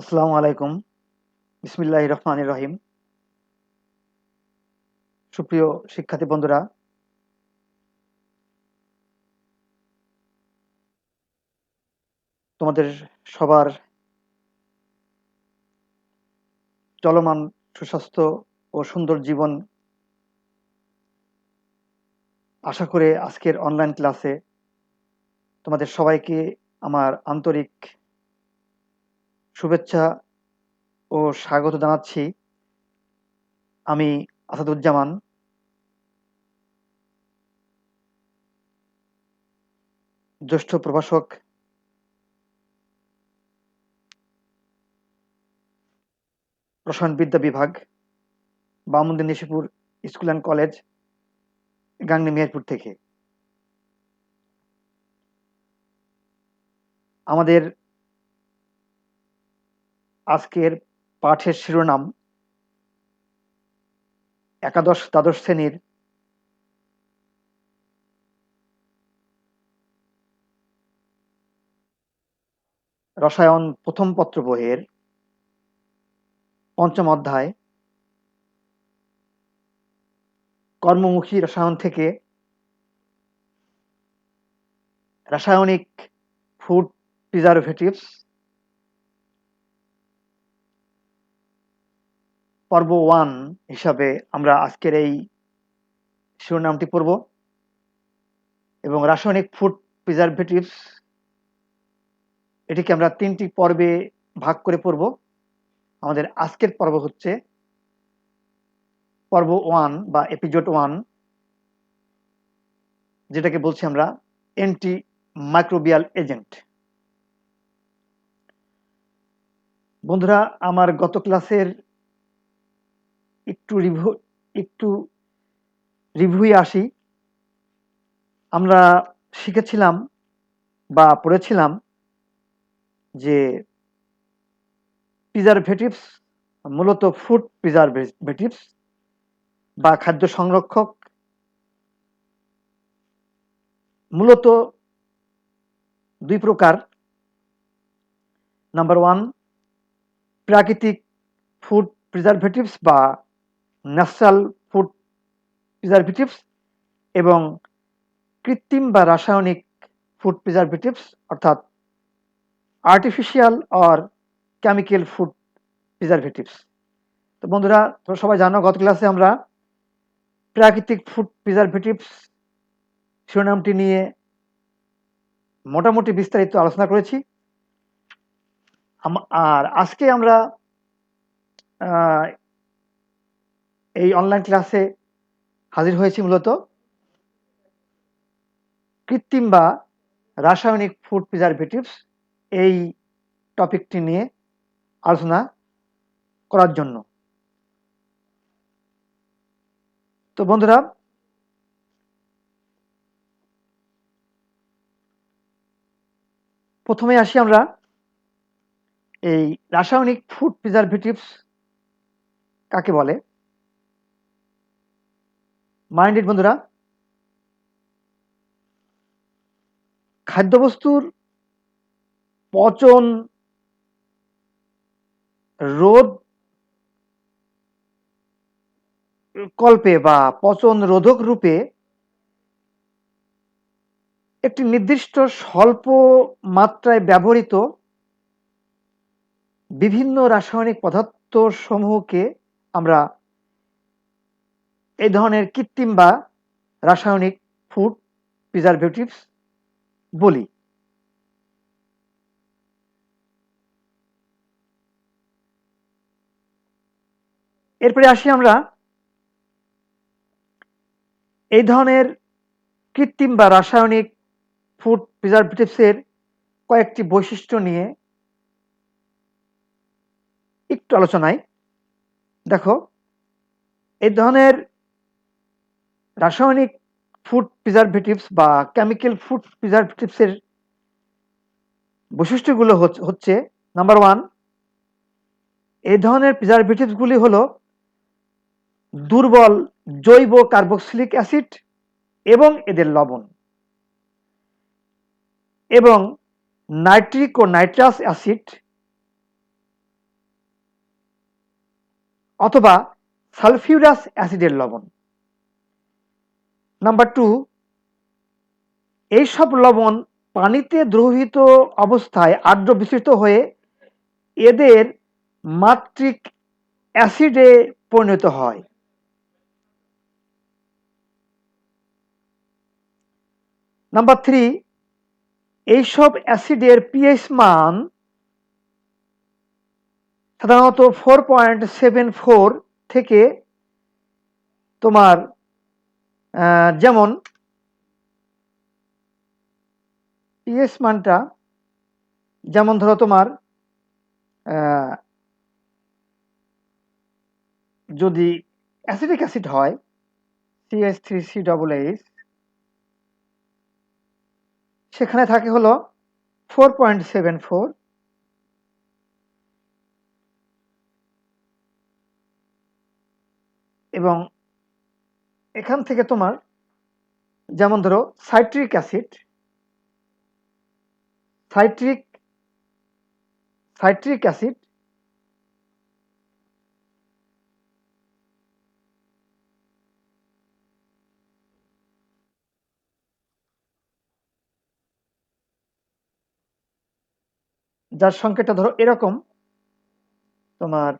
আসসালামু আলাইকুম। বিসমিল্লাহির রহমানির রহিম। সুপ্রিয় শিক্ষার্থী বন্ধুরা, তোমাদের সবার চলমান সুস্বাস্থ্য ও সুন্দর জীবন আশা করে আজকের অনলাইন ক্লাসে তোমাদের সবাইকে আমার আন্তরিক শুভেচ্ছা ও স্বাগত জানাচ্ছি। আমি আসাদুজ্জামান। জ্যেষ্ঠ প্রভাষক, রসায়নবিদ্যা বিভাগ, Bamundi Nishipur school and college, Gangni Meherpur থেকে। আমাদের আজকের পাঠের শিরোনাম একাদশ দ্বাদশ শ্রেণীর রসায়ন প্রথম পত্র বইয়ের পঞ্চম অধ্যায় কর্মমুখী রসায়ন থেকে রাসায়নিক ফুড প্রিজারভেটিভস পর্ব 1 হিসাবে আমরা আজকের এই শিরোনামটি পড়ব এবং রাসায়নিক ফুড প্রিজারভেটিভস এটিকে আমরা 3টি পর্বে ভাগ করে পড়ব। আমাদের আজকের পর্ব হচ্ছে পর্ব 1 বা এপিসোড 1, যেটাকে বলছি আমরা অ্যান্টি মাইক্রোবিয়াল এজেন্ট। বন্ধুরা, আমার গত ক্লাসের একটু রিভিউয়ে আসি। আমরা শিখেছিলাম বা পড়েছিলাম যে প্রিজারভেটিভস মূলত ফুড প্রিজারভেটিভস বা খাদ্য সংরক্ষক মূলত দুই প্রকার। নাম্বার 1, প্রাকৃতিক ফুড প্রিজারভেটিভস বা ন্যাচারাল ফুড প্রিজারভেটিভস, এবং কৃত্রিম বা রাসায়নিক ফুড প্রিজারভেটিভস অর্থাৎ artificial or chemical food preservatives. তো বন্ধুরা, তোমরা সবাই জানো গত ক্লাসে আমরা প্রাকৃতিক ফুড প্রিজারভেটিভস শিরোনামটি নিয়ে মোটামুটি বিস্তারিত আলোচনা করেছি। আর আজকে আমরা এই অনলাইন ক্লাসে হাজির হয়েছি মূলত কৃত্রিম বা রাসায়নিক ফুড প্রিজারভেটিভস এই টপিকটি নিয়ে আলোচনা করার জন্য। তো বন্ধুরা, প্রথমে আসি আমরা এই রাসায়নিক ফুড প্রিজারভেটিভস কাকে বলে। মাইন্ডেড বন্ধুরা, খাদ্যবস্তুর পচন রোধ কল্পে বা পচন রোধক রূপে একটি নির্দিষ্ট স্বল্প মাত্রায় ব্যবহৃত বিভিন্ন রাসায়নিক পদার্থ সমূহকে আমরা এই ধরনের কৃত্রিম বা রাসায়নিক ফুড প্রিজারভেটিভস বলি। এরপরে আসি আমরা এই ধরনের কৃত্রিম বা রাসায়নিক ফুড প্রিজারভেটিভসের কয়েকটি বৈশিষ্ট্য নিয়ে একটু আলোচনায়। দেখো, এই ধরনের রাসায়নিক ফুড প্রিজারভেটিভস বা কেমিক্যাল ফুড প্রিজারভেটিভসের বৈশিষ্ট্যগুলো হচ্ছে নাম্বার 1, এই ধরনের প্রিজারভেটিভসগুলি হলো দুর্বল জৈব কার্বক্সিলিক অ্যাসিড এবং এদের লবণ, এবং নাইট্রিক ও নাইট্রাস অ্যাসিড অথবা সালফিউরাস অ্যাসিডের লবণ। নাম্বার 2, এইসব লবণ পানিতে দ্রবীভূত অবস্থায় আর্দ্র বিস্তৃত হয়ে এদের মাত্রিক অ্যাসিডে পরিণত হয়। নাম্বার 3, এইসব অ্যাসিডের পিএইচ মান সাধারণত 4.74 থেকে তোমার যেমন পিএইচ মানটা যেমন ধরো তোমার যদি অ্যাসিডিক অ্যাসিড হয় CH3CH, সেখানে থাকে হলো 4.74, এবং এখান থেকে তোমার যেমন ধরো সাইট্রিক অ্যাসিড, সাইট্রিক অ্যাসিড যার সংকেতটা ধরো এরকম, তোমার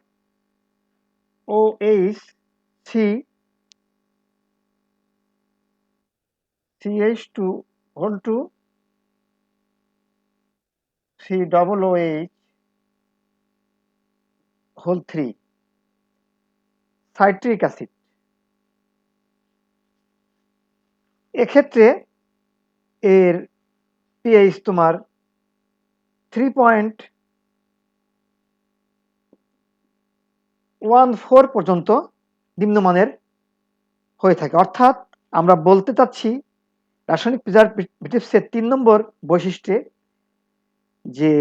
OH3 CH2 COOH3 citric acid. এক্ষেত্রে এর পিএইচ তোমার 3.14 পর্যন্ত নিম্নমানের হয়ে থাকে। অর্থাৎ আমরা বলতে চাচ্ছি রাসায়নিক প্রিজারভেটিভসের 3 নম্বর বৈশিষ্ট্যে যে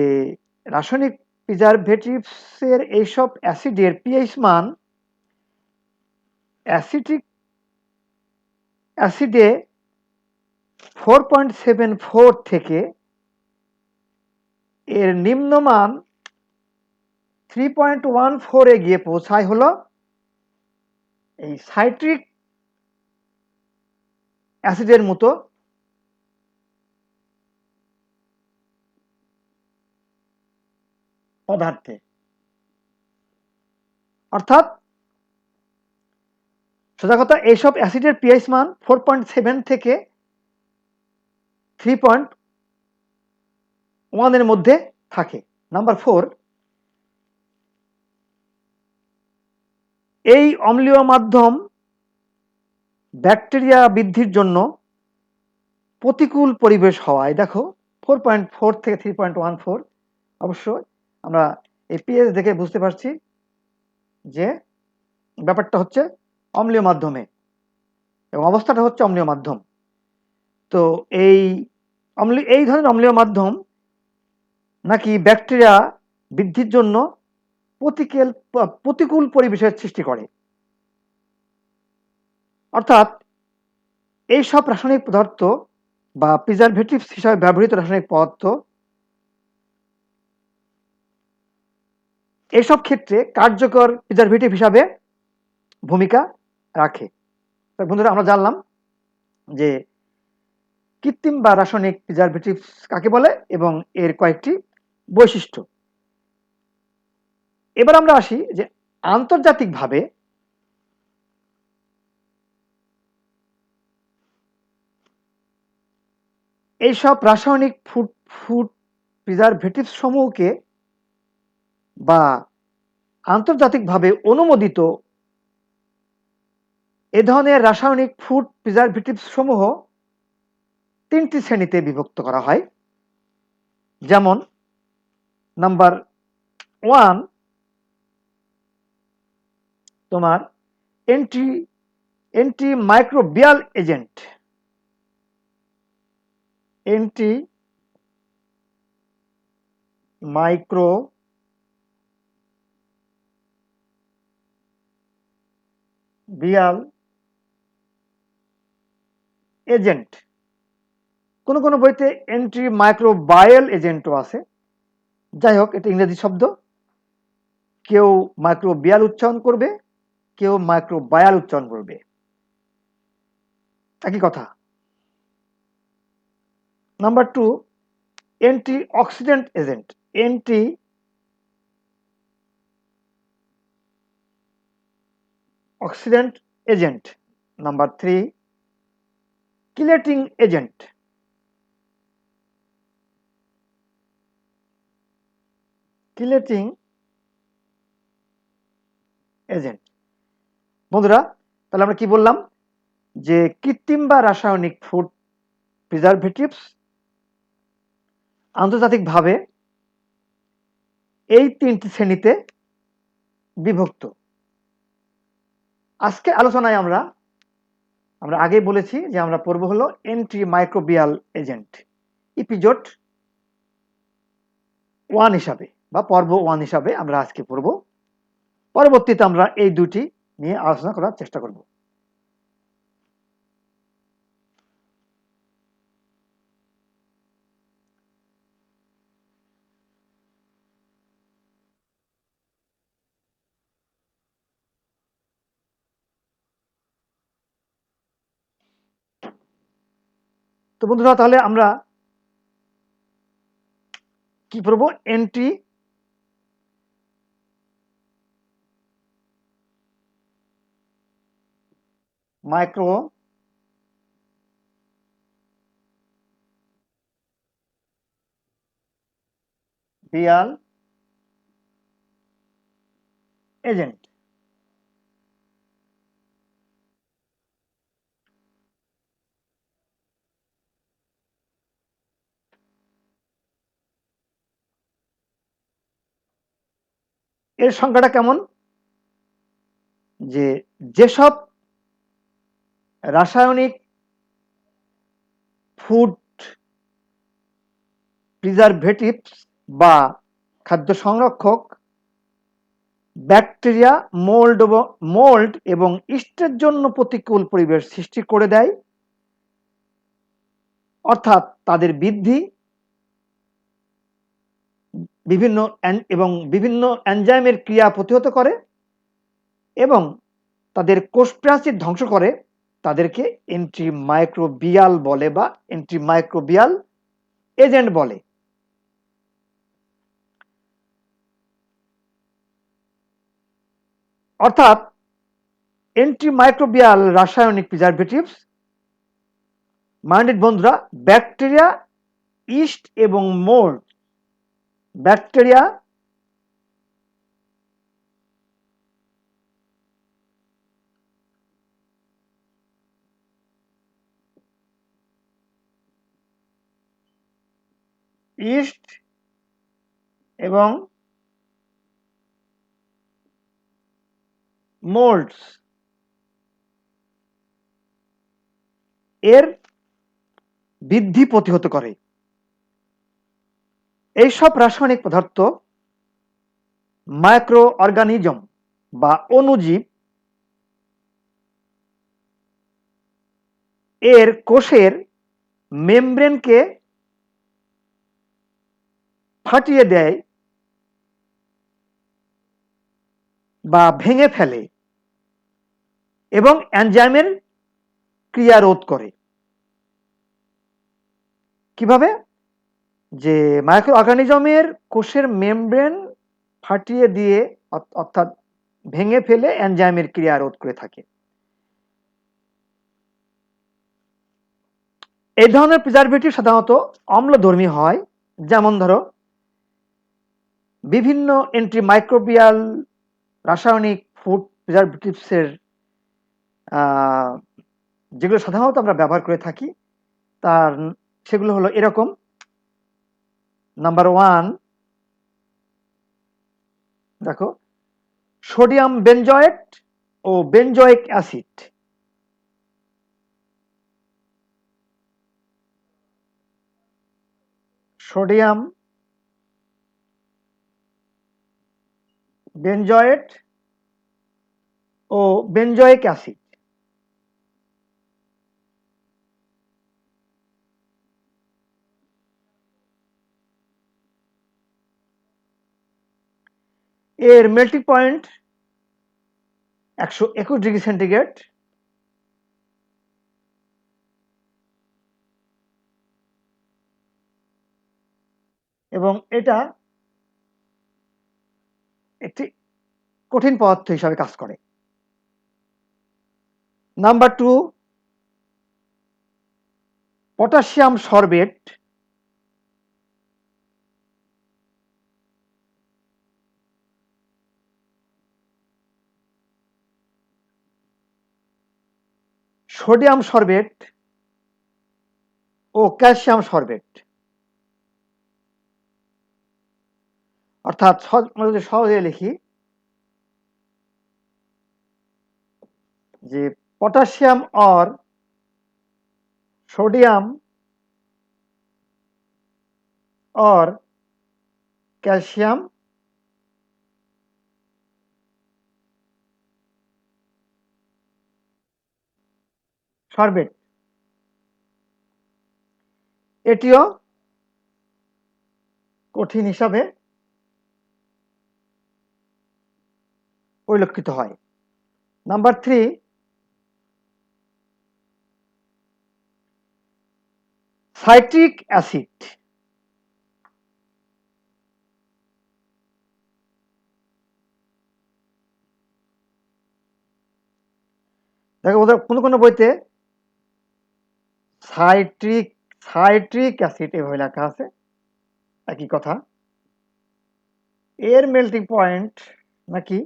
রাসায়নিক প্রিজারভেটিভসের এইসব অ্যাসিডের পিএইচ মান অ্যাসিটিক অ্যাসিডে 4.74 থেকে এর নিম্নমান 3.14 এ গিয়ে পৌঁছায় হলো এই সাইট্রিক অ্যাসিডের মতো পদার্থে। অর্থাৎ সোজা কথা, এইসব অ্যাসিডের পিএইচ মান 4.7 থেকে 3.1 এর মধ্যে থাকে। নাম্বার 4, এই অম্লীয় মাধ্যম ব্যাকটেরিয়া বৃদ্ধির জন্য প্রতিকূল পরিবেশ হওয়ায়, দেখো 4.4 থেকে 3.14, অবশ্যই আমরা এই পিএইচ দেখে বুঝতে পারছি যে ব্যাপারটা হচ্ছে অম্লীয় মাধ্যমে এবং অবস্থাটা হচ্ছে অম্লীয় মাধ্যম। তো এই ধরনের অম্লীয় মাধ্যম নাকি ব্যাকটেরিয়া বৃদ্ধির জন্য প্রতিকূল পরিবেশের সৃষ্টি করে। অর্থাৎ এইসব রাসায়নিক পদার্থ বা প্রিজারভেটিভস হিসাবে ব্যবহৃত রাসায়নিক পদার্থ এইসব ক্ষেত্রে কার্যকর প্রিজারভেটিভ হিসাবে ভূমিকা রাখে। বন্ধুরা, আমরা জানলাম যে কৃত্রিম বা রাসায়নিক প্রিজারভেটিভস কাকে বলে এবং এর কয়েকটি বৈশিষ্ট্য। এবার আমরা আসি যে আন্তর্জাতিকভাবে এইসব রাসায়নিক ফুড প্রিজারভেটিভস সমূহকে বা আন্তর্জাতিকভাবে অনুমোদিত এ ধরনের রাসায়নিক ফুড প্রিজারভেটিভস সমূহ 3টি শ্রেণীতে বিভক্ত করা হয়। যেমন নাম্বার 1, তোমার অ্যান্টিমাইক্রোবিয়াল এজেন্ট, অ্যান্টিমাইক্রোবিয়াল এজেন্ট। কোনো কোনো বইতে অ্যান্টিমাইক্রোবায়াল এজেন্টও আছে। যাই হোক, এটা ইংরেজি শব্দ, কেউ মাইক্রোবিয়াল উচ্চারণ করবে, কেউ মাইক্রোবায়াল উচ্চারণ করবে, একই কথা। Number 2, antioxidant agent. Antioxidant agent. Number 3, chelating agent. Chelating agent. বন্ধুরা, তাহলে আমরা কি বললাম, যে কৃত্রিম বা রাসায়নিক ফুড প্রিজারভেটিভস আন্তর্জাতিকভাবে এই 3টি শ্রেণীতে বিভক্ত। আজকে আলোচনায় আমরা আগেই বলেছি যে আমরা পড়ব হলো অ্যান্টিমাইক্রোবিয়াল এজেন্ট, এপিজোড 1 হিসাবে বা পর্ব 1 হিসাবে আমরা আজকে পড়ব। পরবর্তীতে আমরা এই দুটি নিয়ে আলোচনা করার চেষ্টা করব। তো বন্ধুরা, তাহলে আমরা কি পড়ব? অ্যান্টি মাইক্রো বিয়াল এজেন্ট। এর সংখ্যাটা কেমন? যে যেসব রাসায়নিক ফুড প্রিজারভেটিভস বা খাদ্য সংরক্ষক ব্যাকটেরিয়া, মোল্ড এবং ইস্টের জন্য প্রতিকূল পরিবেশ সৃষ্টি করে দেয়, অর্থাৎ তাদের বৃদ্ধি বিভিন্ন এনজাইমের ক্রিয়া প্রতিহত করে এবং তাদের কোষ প্রাচীর ধ্বংস করে, তাদেরকে অ্যান্টিমাইক্রোবিয়াল বলে বা অ্যান্টিমাইক্রোবিয়াল এজেন্ট বলে। অর্থাৎ অ্যান্টিমাইক্রোবিয়াল রাসায়নিক প্রিজারভেটিভস মাইন্ডেড বন্ধুরা, ব্যাকটেরিয়া, ইস্ট এবং মোল্ড। ব্যাকটেরিয়া, ইস্ট এবং মোল্ডস এর বৃদ্ধি প্রতিহত করে। এইসব রাসায়নিক পদার্থ মাইক্রো অর্গানিজম বা অণুজীব এর কোষের মেমব্রেনকে ফাটিয়ে দেয় বা ভেঙে ফেলে এবং এনজাইমের ক্রিয়া রোধ করে। কিভাবে? যে মাইক্রো অর্গানিজমের কোষের মেমব্রেন ফাটিয়ে দিয়ে অর্থাৎ ভেঙে ফেলে এনজাইমের ক্রিয়া রোধ করে থাকে। এই ধরনের প্রিজারভেটিভ সাধারণত অম্লধর্মী হয়, যেমন ধরো বিভিন্ন অ্যান্টিমাইক্রোবিয়াল রাসায়নিক ফুড প্রিজারভেটিভসের যেগুলো সাধারণত আমরা ব্যবহার করে থাকি, সেগুলো হলো এরকম। নাম্বার 1, দেখো, সোডিয়াম বেনজয়েট ও বেনজোইক অ্যাসিড। সোডিয়াম বেনজয়েট ও বেনজোইক অ্যাসিড এর মেল্টিং পয়েন্ট 121 ডিগ্রি সেন্টিগ্রেড, এবং এটা একটি কঠিন পদার্থ হিসাবে কাজ করে। Number 2, potassium sorbate sodium sorbate ও ক্যালসিয়াম সরবেট, অর্থাৎ সহজে লিখি যে পটাশিয়াম और सोडियम और कैल्शियम সরবেট এটিও কঠিন হিসাবে পরিলক্ষিত হয়। নাম্বার 3, সাইট্রিক অ্যাসিড দেখো কোনো কোনো বইতে সাইট্রিক সাইট্রিক অ্যাসিড এভাবে লেখা আছে, একই কথা। এর মেল্টিং পয়েন্ট নাকি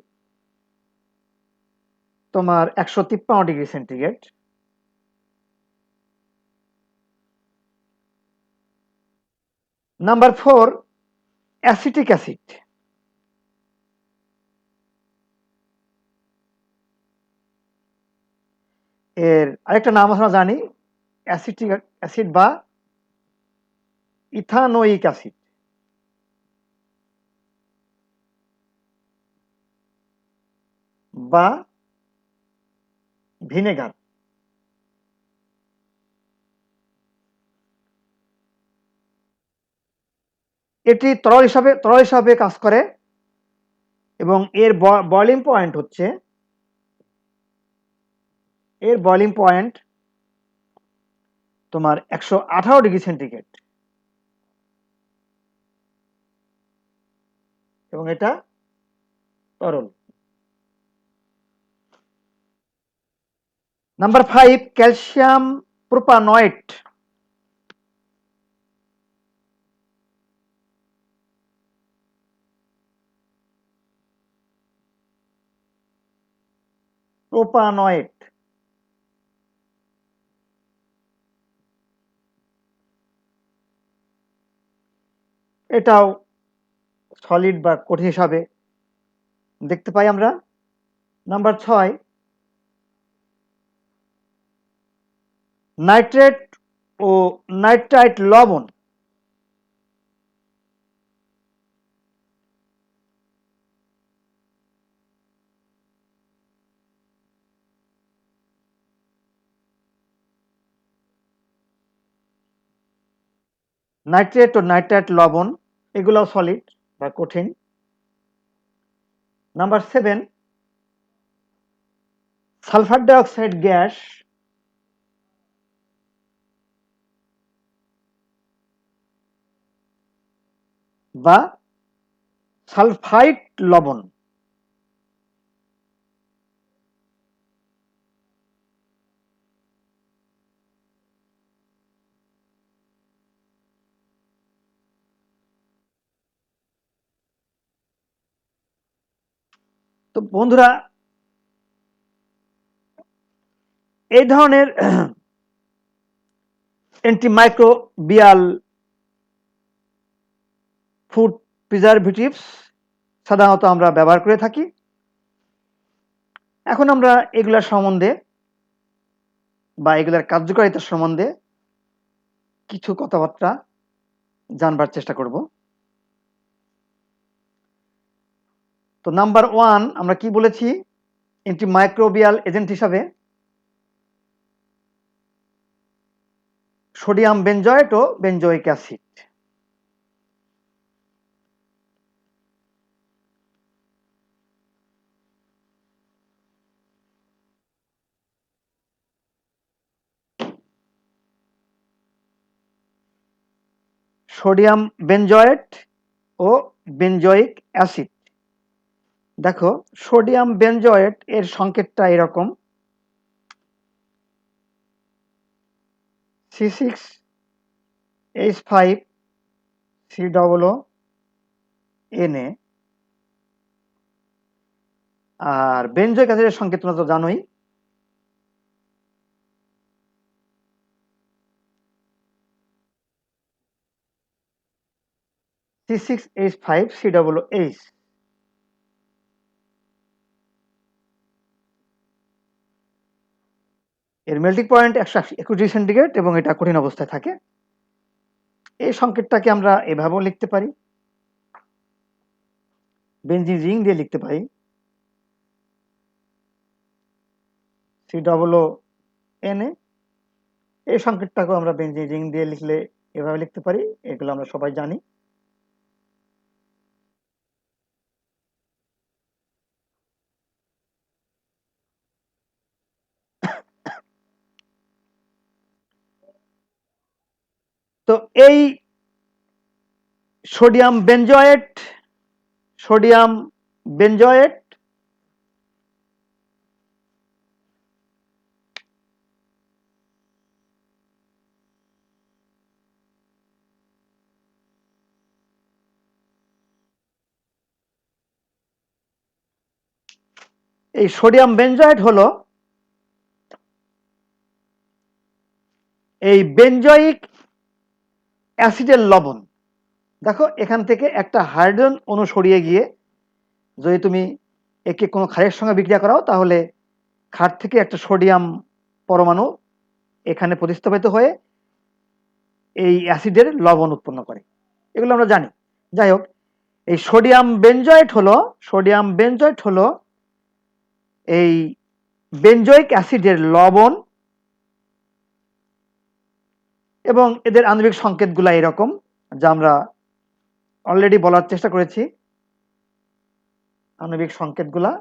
তোমার 153 degree centigrade. Number 4, acetic acid এর আরেকটা নাম আমরা জানি অ্যাসিটিক অ্যাসিড বা ইথানোয়িক অ্যাসিড। বা ভিনেগার। এটি তরল হিসাবে কাজ করে এবং এর বয়লিং পয়েন্ট হচ্ছে তোমার 118 ডিগ্রি সেন্টিগ্রেড এবং এটা তরল। নাম্বার 5, ক্যালসিয়াম প্রোপানয়েট প্রোপানয়েট এটাও সলিড বা কঠিন হিসাবে দেখতে পাই আমরা। নাম্বার 6, নাইট্রেট ও নাইট্রাইট লবণ নাইট্রেট ও নাইট্রাইট লবণ এগুলোও সলিড বা কঠিন। নাম্বার 7, সালফার ডাইঅক্সাইড গ্যাস বা সালফাইড লবণ। তো বন্ধুরা, এই ধরনের অ্যান্টিমাইক্রোবিয়াল ফুড প্রিজারভেটিভস সাধারণত আমরা ব্যবহার করে থাকি। এখন আমরা এগুলার সম্বন্ধে বা এগুলার কার্যকারিতা সম্বন্ধে কিছু কথাবার্তা জানবার চেষ্টা করব। তো নাম্বার 1 আমরা কি বলেছি অ্যান্টিমাইক্রোবিয়াল এজেন্ট হিসাবে সোডিয়াম বেনজয়েট ও বেনজোইক অ্যাসিড। সোডিয়াম বেনজয়েট ও বেনজয়িক অ্যাসিড। দেখো সোডিয়াম বেনজয়েট এর সংকেতটা এরকম C6H5COO আর বেনজয়িক অ্যাসিডের সংকেত তোমরা তো জানোই C6H5COOH। এর মেল্টিং পয়েন্ট 121°C এবং এটা কঠিন অবস্থায় থাকে। এই সংকেতটাকে আমরা এভাবেও লিখতে পারি, বেনজিন রিং দিয়ে লিখতে পারি COONA। এই সংকেতটাকেও আমরা বেনজিন রিং দিয়ে লিখলে এভাবে লিখতে পারি, এগুলো আমরা সবাই জানি। তো এই সোডিয়াম বেনজয়েট এই সোডিয়াম বেনজয়েট হলো এই বেনজয়িক অ্যাসিডের লবণ। দেখো এখান থেকে একটা হাইড্রোজেন অণু সরিয়ে গিয়ে যদি তুমি একে কোনো ক্ষারের সঙ্গে বিক্রিয়া করাও তাহলে ক্ষার থেকে একটা সোডিয়াম পরমাণু এখানে প্রতিস্থাপিত হয়ে এই অ্যাসিডের লবণ উৎপন্ন করে, এগুলো আমরা জানি। যাই হোক, এই সোডিয়াম বেনজয়েট হলো এই বেনজয়িক অ্যাসিডের লবণ এবং এদের আণবিক সংকেতগুলো এরকম, যা আমরা অলরেডি বলার চেষ্টা করেছি। আণবিক সংকেতগুলা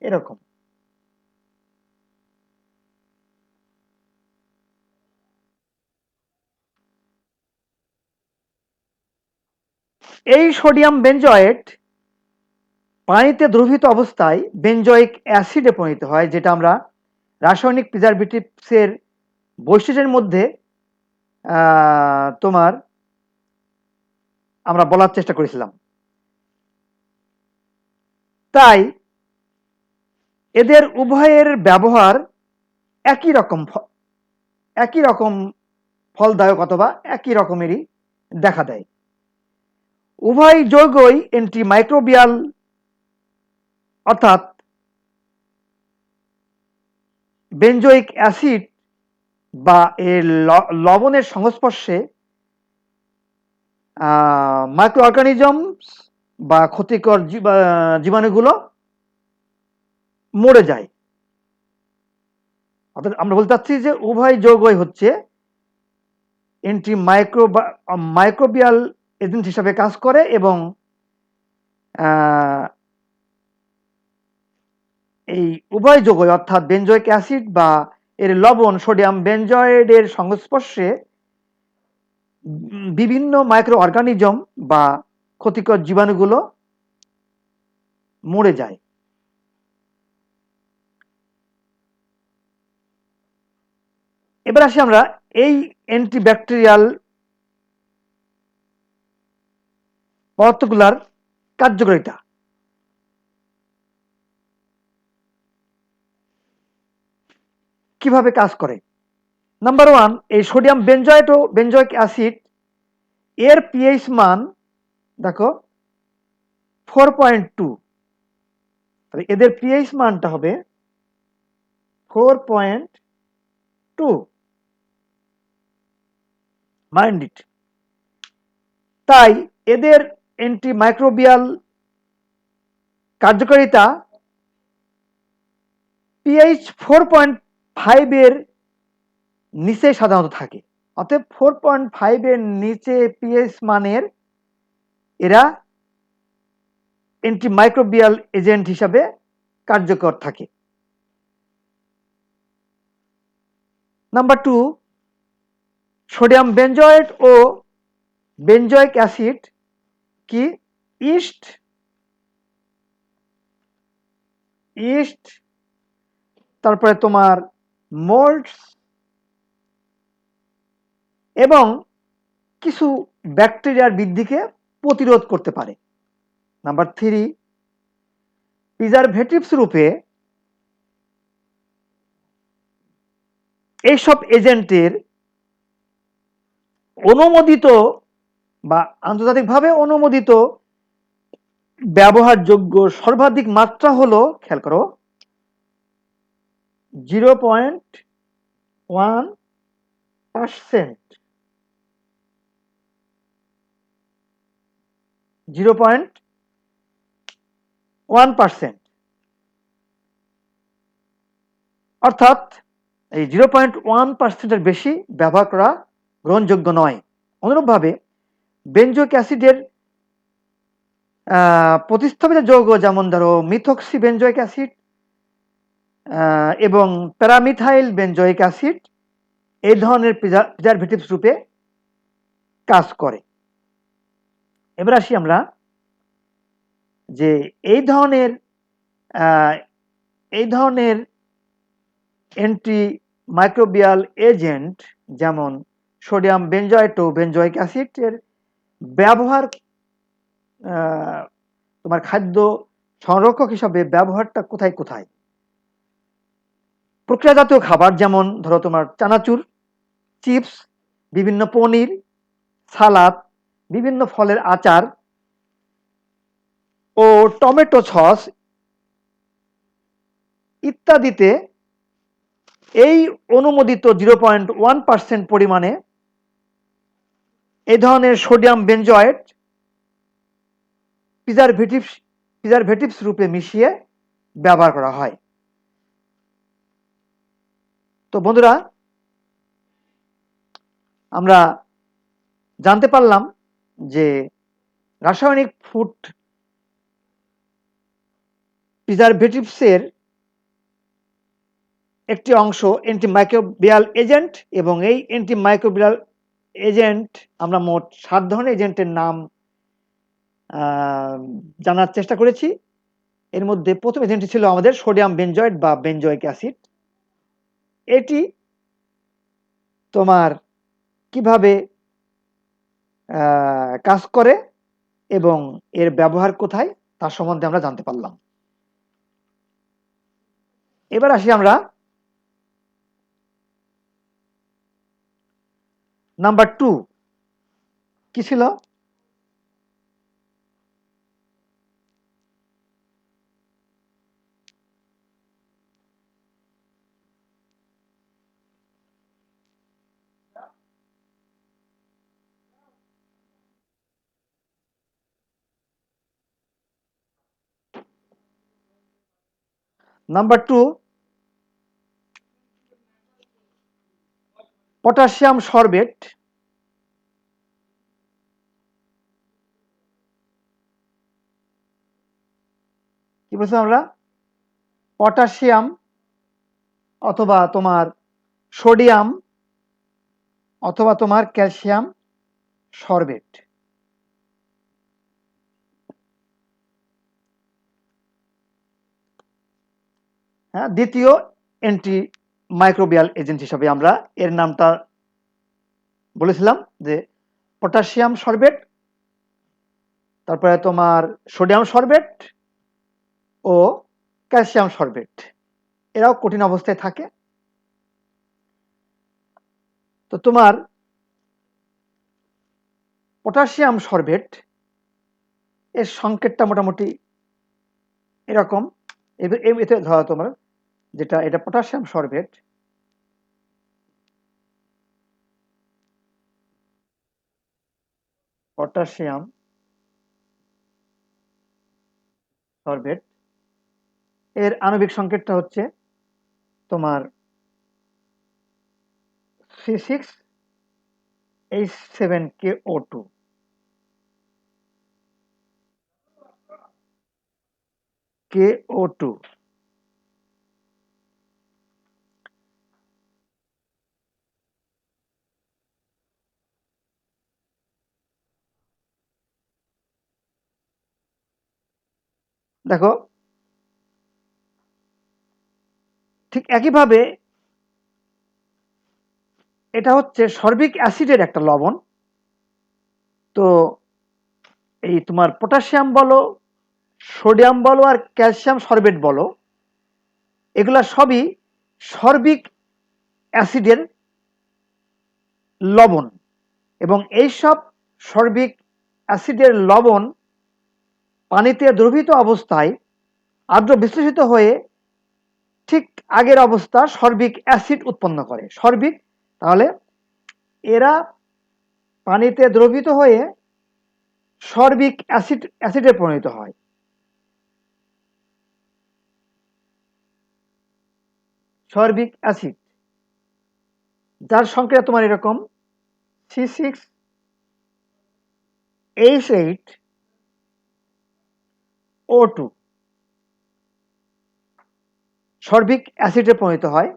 এরকম। এই সোডিয়াম বেনজয়েট পানিতে দ্রবীভূত অবস্থায় বেনজয়িক অ্যাসিডে পরিণত হয়, যেটা আমরা রাসায়নিক প্রিজারভেটিভসের বৈশিষ্ট্যের মধ্যে তোমার আমরা বলার চেষ্টা করেছিলাম। তাই এদের উভয়ের ব্যবহার একই রকম ফলদায়ক অথবা একই রকমেরই দেখা দেয়। উভয় যৌগই অ্যান্টিমাইক্রোবিয়াল, অর্থাৎ বেনজয়িক অ্যাসিড বা এর লবণের সংস্পর্শে মাইক্রো অর্গানিজমস বা ক্ষতিকর জীবাণুগুলো মরে যায়। অর্থাৎ আমরা বলতে চাচ্ছি যে উভয় যৌগই হচ্ছে মাইক্রোবিয়াল এজেন্ট হিসাবে কাজ করে এবং এই উভয় যৌগই অর্থাৎ বেনজয়িক অ্যাসিড বা এর লবণ সোডিয়াম বেনজয়েডের সংস্পর্শে বিভিন্ন মাইক্রো অর্গানিজম বা ক্ষতিকর জীবাণুগুলো মরে যায়। এবার আসি আমরা এই অ্যান্টিব্যাকটেরিয়াল পদার্থগুলার কার্যকারিতা। কিভাবে কাজ করে? নাম্বার 1, এই সোডিয়াম বেনজয়েট ও বেনজয়িক অ্যাসিড এর পিএইচ মান দেখো 4.2। এদের পিএইচ মানটা হবে 4.2, মাইন্ড ইট। তাই এদের অ্যান্টিমাইক্রোবিয়াল কার্যকারিতা পিএইচ 4.5 এর নিচে সাধারণত থাকে। অতএব 4.5 এর নিচে পিএইচ মানের এরা অ্যান্টিমাইক্রোবিয়াল এজেন্ট হিসাবে কার্যকর থাকে। নাম্বার 2, সোডিয়াম বেনজয়েট ও বেনজোয়িক অ্যাসিড কি ইস্ট ইস্ট তারপরে তোমার মোল্ডস এবং কিছু ব্যাকটেরিয়ার বৃদ্ধিকে প্রতিরোধ করতে পারে। নাম্বার 3, প্রিজারভেটিভস রূপে এইসব এজেন্টের অনুমোদিত বা আন্তর্জাতিকভাবে অনুমোদিত ব্যবহারযোগ্য সর্বাধিক মাত্রা হলো, খেয়াল করো, 0.1%। 0.1%, অর্থাৎ এই 0.1%-এর বেশি ব্যবহার করা গ্রহণযোগ্য নয়। অনুরূপভাবে বেনজোয়িক অ্যাসিডের প্রতিস্থাপিত যৌগ যেমন ধরো মিথক্সি বেনজোয়িক অ্যাসিড এবং প্যারামিথাইল বেনজোয়িক অ্যাসিড এই ধরনের প্রিজারভেটিভস রূপে কাজ করে। এবার আসি আমরা যে এই ধরনের অ্যান্টি মাইক্রোবিয়াল এজেন্ট যেমন সোডিয়াম বেনজয়েট ও বেনজোয়িক অ্যাসিডের ব্যবহার তোমার খাদ্য সংরক্ষক হিসাবে ব্যবহারটা কোথায় কোথায়? প্রক্রিয়াজাতীয় খাবার যেমন ধরো তোমার চানাচুর, চিপস, বিভিন্ন পনির, সালাদ, বিভিন্ন ফলের আচার ও টমেটো সস ইত্যাদিতে এই অনুমোদিত 0.1% পরিমাণে এই ধরনের সোডিয়াম বেনজয়েট প্রিজারভেটিভস রূপে মিশিয়ে ব্যবহার করা হয়। তো বন্ধুরা, আমরা জানতে পারলাম যে রাসায়নিক ফুড প্রিজারভেটিভসের একটি অংশ অ্যান্টিমাইক্রোবিয়াল এজেন্ট এবং এই অ্যান্টিমাইক্রোবিয়াল এজেন্ট আমরা মোট 7 ধরনের এজেন্টের নাম জানার চেষ্টা করেছি। এর মধ্যে প্রথম এজেন্টটি ছিল আমাদের সোডিয়াম বেনজয়েট বা বেনজোয়িক অ্যাসিড। এটি তোমার কিভাবে কাজ করে এবং এর ব্যবহার কোথায় তার সম্বন্ধে আমরা জানতে পারলাম। এবার আসি আমরা নাম্বার 2 কি ছিল? Number 2, potassium sorbate. কি বলছিলাম আমরা? পটাশিয়াম অথবা তোমার সোডিয়াম অথবা তোমার ক্যালসিয়াম সরবেট। হ্যাঁ, দ্বিতীয় অ্যান্টি মাইক্রোবিয়াল এজেন্ট হিসাবে আমরা এর নামটা বলেছিলাম যে পটাশিয়াম সরবেট, তারপরে তোমার সোডিয়াম সরবেট ও ক্যালসিয়াম সরবেট। এরাও কঠিন অবস্থায় থাকে। তো তোমার পটাশিয়াম সরবেট এর সংকেতটা মোটামুটি এরকম। এতে ধরো তোমার যেটা এটা পটাশিয়াম সরবেট, পটাশিয়াম সরবেট এর আণবিক সংকেতটা হচ্ছে তোমার C6H7KO2। KO2 দেখো ঠিক একইভাবে এটা হচ্ছে সর্বিক অ্যাসিডের একটা লবণ। তো এই তোমার পটাশিয়াম বলো, সোডিয়াম বলো আর ক্যালসিয়াম সরবেট বলো, এগুলা সবই সর্বিক অ্যাসিডের লবণ, এবং এইসব সর্বিক অ্যাসিডের লবণ পানিতে দ্রবীভূত অবস্থায় আর্দ্র বিশ্লেষিত হয়ে ঠিক আগের অবস্থা সর্বিক অ্যাসিড উৎপন্ন করে। সর্বিক, তাহলে এরা পানিতে দ্রবীভূত হয়ে সর্বিক অ্যাসিডে পরিণত হয়। সর্বিক অ্যাসিড যার সংখ্যা তোমার এরকম C6H8O2 সর্বিক অ্যাসিডে পরিণত হয়।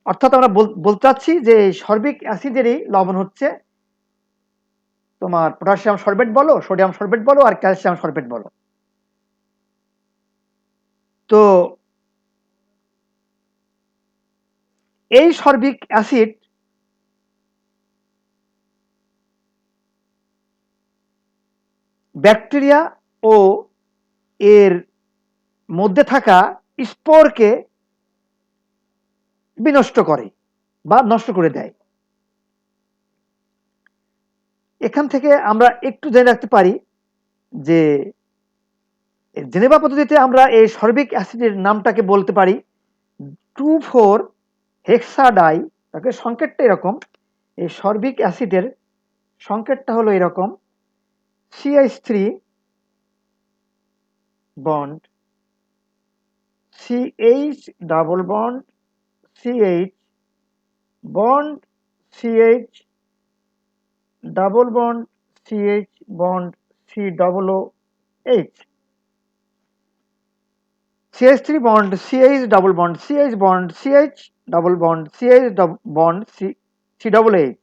অর্থাৎ আমরা বলতে চাচ্ছি যে সর্বিক অ্যাসিডেরই লবণ হচ্ছে তোমার পটাশিয়াম সরবেট বলো, সোডিয়াম সরবেট বলো আর ক্যালসিয়াম সরবেট বলো। তো এই সর্বিক অ্যাসিড ব্যাকটেরিয়া ও এর মধ্যে থাকা স্পোরকে বিনষ্ট করে বা নষ্ট করে দেয়। এখান থেকে আমরা একটু জেনে রাখতে পারি যে জেনেভা পদ্ধতিতে আমরা এই সর্বিক অ্যাসিডের নামটাকে বলতে পারি 2,4-হেক্সাডাই। তাকে সংকেতটা এরকম, এই সর্বিক অ্যাসিডের সংকেতটা হলো এরকম CH3 bond CH double bond CH bond CH double bond CH bond COOH CH3 bond CH double bond CH bond CH double bond CH bond COOH।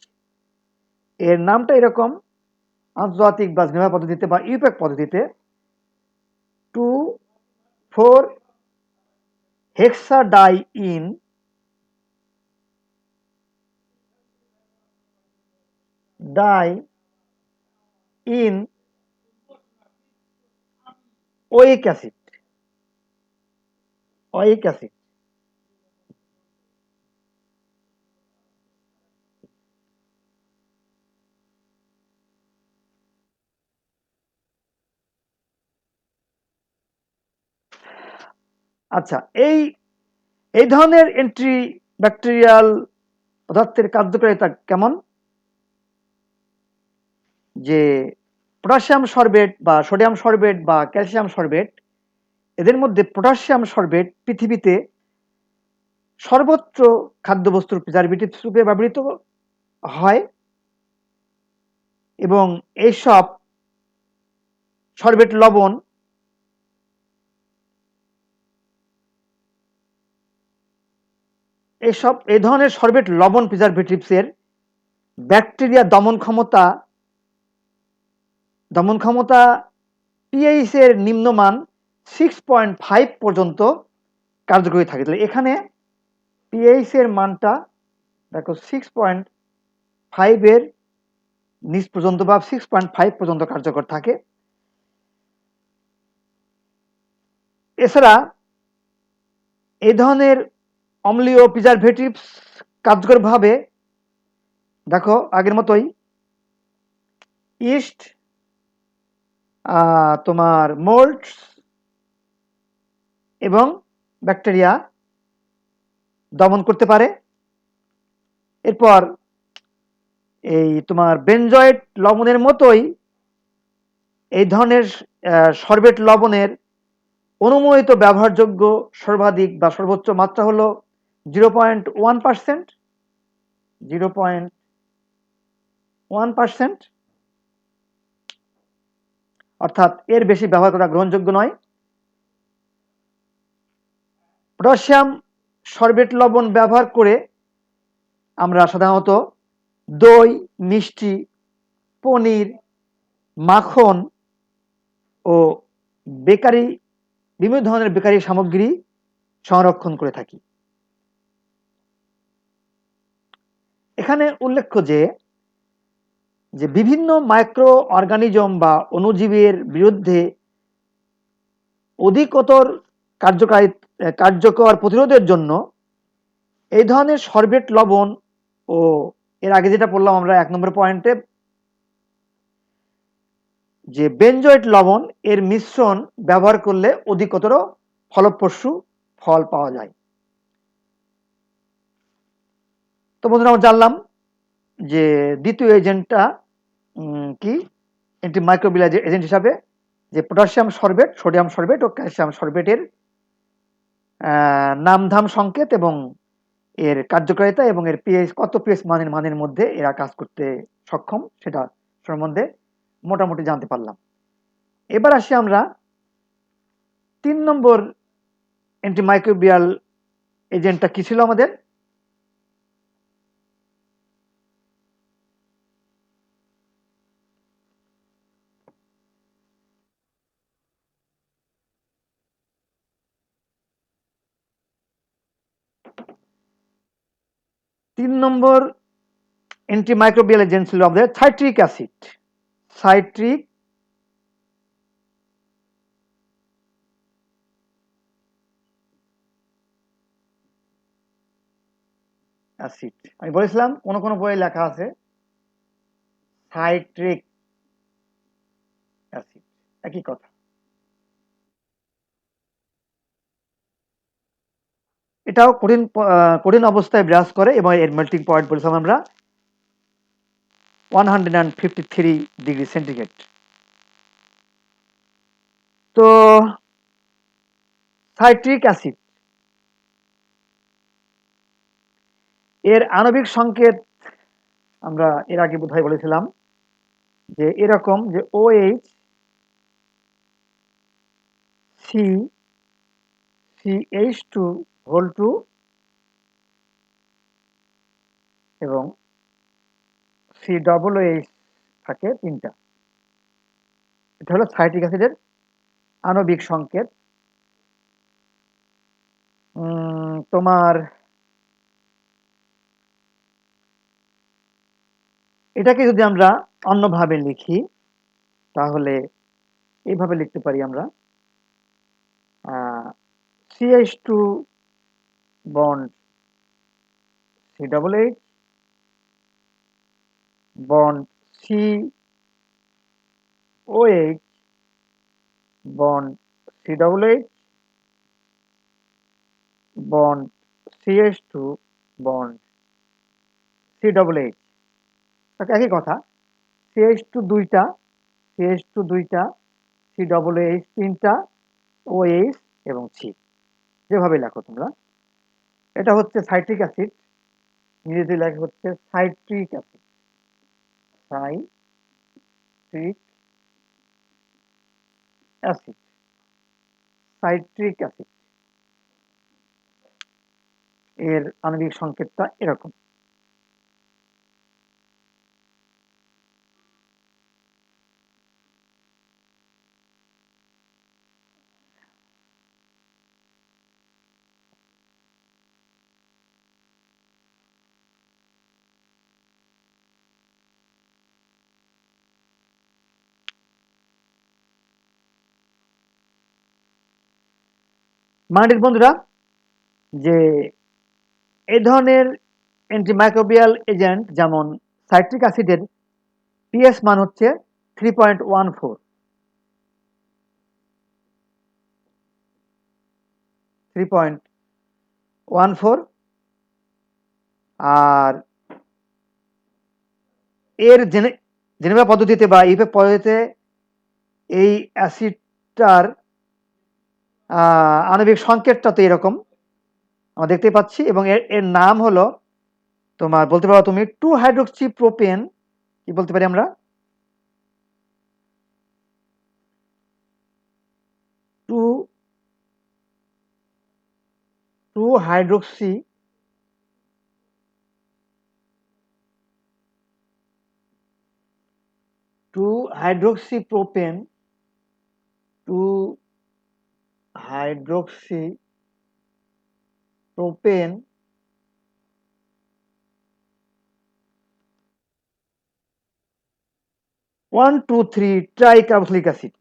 এর নামটা এরকম আন্তর্জাতিক বা জেনেভা পদ্ধতিতে বা ইউপ্যাক পদ্ধতিতে 2,4-হেক্সাডাইইন ইন ওইক অ্যাসিড। ওইক অ্যাসিড আচ্ছা, এই ধরনের এন্টি ব্যাকটেরিয়াল পদার্থের কার্যকারিতা কেমন? যে পটাশিয়াম সরবেট বা সোডিয়াম সরবেট বা ক্যালসিয়াম সরবেট, এদের মধ্যে পটাশিয়াম সরবেট পৃথিবীতে সর্বত্র খাদ্যবস্তুর প্রিজারভেটিভ রূপে ব্যবহৃত হয়, এবং এইসব সরবেট লবণ এই ধরনের সরবেট লবণ প্রিজারভেটিভসের ব্যাকটেরিয়া দমন ক্ষমতা পিএইচ এর নিম্নমান 6.5 পর্যন্ত কার্যকরী থাকে। তাহলে এখানে পিএইচ এর মানটা দেখো 6.5 এর নিচ পর্যন্ত বা 6.5 পর্যন্ত কার্যকর থাকে। এছাড়া এই ধরনের অম্লীয় প্রিজারভেটিভস কার্যকরভাবে দেখো আগের মতোই ইস্ট, তোমার মোল্ড এবং ব্যাকটেরিয়া দমন করতে পারে। এরপর এই তোমার বেনজয়েট লবণের মতোই এই ধরনের সরবেট লবণের অনুমোদিত ব্যবহারযোগ্য সর্বাধিক বা সর্বোচ্চ মাত্রা হলো 0.1%। 0.1%, অর্থাৎ এর বেশি ব্যবহার করা গ্রহণযোগ্য নয়। পটাশিয়াম সরবেট লবণ ব্যবহার করে আমরা সাধারণত দই, মিষ্টি, পনির, মাখন ও বেকারি, বিভিন্ন ধরনের বেকারি সামগ্রী সংরক্ষণ করে থাকি। এখানে উল্লেখ্য যে বিভিন্ন মাইক্রো অর্গানিজম বা অণুজীবের বিরুদ্ধে অধিকতর কার্যকর প্রতিরোধের জন্য এই ধরনের সরবেট লবণ ও এর আগে যেটা বললাম আমরা ১ নম্বর পয়েন্টে, যে বেনজোয়েট লবণ এর মিশ্রণ ব্যবহার করলে অধিকতর ফলপ্রসূ ফল পাওয়া যায়। তো বন্ধুরা, আমরা জানলাম যে দ্বিতীয় এজেন্টটা কি অ্যান্টিমাইক্রোবিয়াল এজেন্ট হিসাবে যে পটাশিয়াম সরবেট, সোডিয়াম সরবেট ও ক্যালসিয়াম সরবেটের নামধাম সংকেত এবং এর কার্যকারিতা এবং এর পিএইচ কত পিএইচ মানের মধ্যে এরা কাজ করতে সক্ষম সেটা সম্বন্ধে মোটামুটি জানতে পারলাম। এবার আসি আমরা ৩ নম্বর অ্যান্টিমাইক্রোবিয়াল এজেন্টটা কি ছিল আমাদের? তিন নম্বর অ্যান্টিমাইক্রোবিয়াল এজেন্ট ছিল আমাদের সাইট্রিক অ্যাসিড। সাইট্রিক অ্যাসিড, আমি বলেছিলাম কোন কোন বইয়ে লেখা আছে সাইট্রিক অ্যাসিড, একই কথা। এটাও কঠিন অবস্থায় বিরাজ করে এবং এর মেল্টিং পয়েন্ট বলেছিলাম আমরা 153 ডিগ্রি সেন্টিগ্রেড। তো সাইট্রিক অ্যাসিড এর আণবিক সংকেত আমরা এর আগে বোধহয় বলেছিলাম যে এরকম যে OH সি CH2 হোল 2 এবং COOH থাকে 3টা। এটা হলো সাইট্রিক অ্যাসিডের আণবিক সংকেত। তোমার এটাকে যদি আমরা অন্যভাবে লিখি তাহলে এইভাবে লিখতে পারি আমরা CH2 bond COOH bond COH bond COOH bond CH2 bond COOH। একই কথা, CH2 দুইটা, COOH 3টা, OH এবং C, যেভাবে লেখো তোমরা। এটা হচ্ছে সাইট্রিক অ্যাসিড, ইংরেজি লেখা হচ্ছে citric acid, citric acid, citric acid. এর আণবিক সংকেতটা এরকম। মাটির বন্ধুরা, যে এই ধরনের অ্যান্টিমাইক্রোবিয়াল এজেন্ট যেমন সাইট্রিক অ্যাসিডের পিএস মান হচ্ছে 3.14, 3.14। আর এর জেনেভা পদ্ধতিতে বা ইউপেক পদ্ধতিতে এই অ্যাসিডটার আণবিক সংকেতটা তো এরকম আমরা দেখতে পাচ্ছি এবং এর নাম হলো, তোমার বলতে পারো তুমি 2 হাইড্রোক্সি প্রোপেন, কি বলতে পারি আমরা 2 hydroxy propane two hydroxy propane 1 2 3 tricarboxylic acid